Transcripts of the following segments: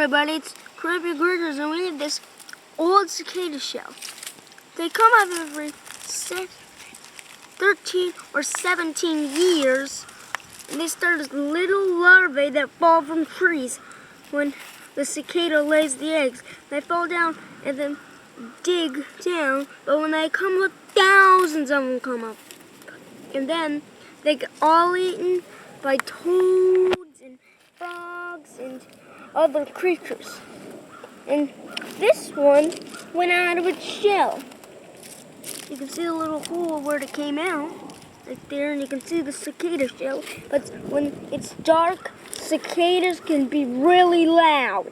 everybody, it's Creepy Critters, and we need this old cicada shell. They come up every 13 or 17 years, and they start as little larvae that fall from trees. When the cicada lays the eggs, they fall down and then dig down, but when they come up, thousands of them come up. And then they get all eaten by toads and frogs and other creatures. And this one went out of its shell. You can see a little hole where it came out, right there, and you can see the cicada shell. But when it's dark, cicadas can be really loud.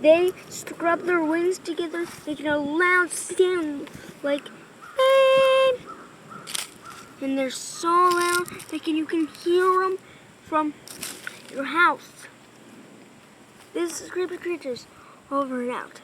They scrub their wings together, making a loud sound like beep. And they're so loud that you can hear them from your house. This is Creepy Creatures, over and out.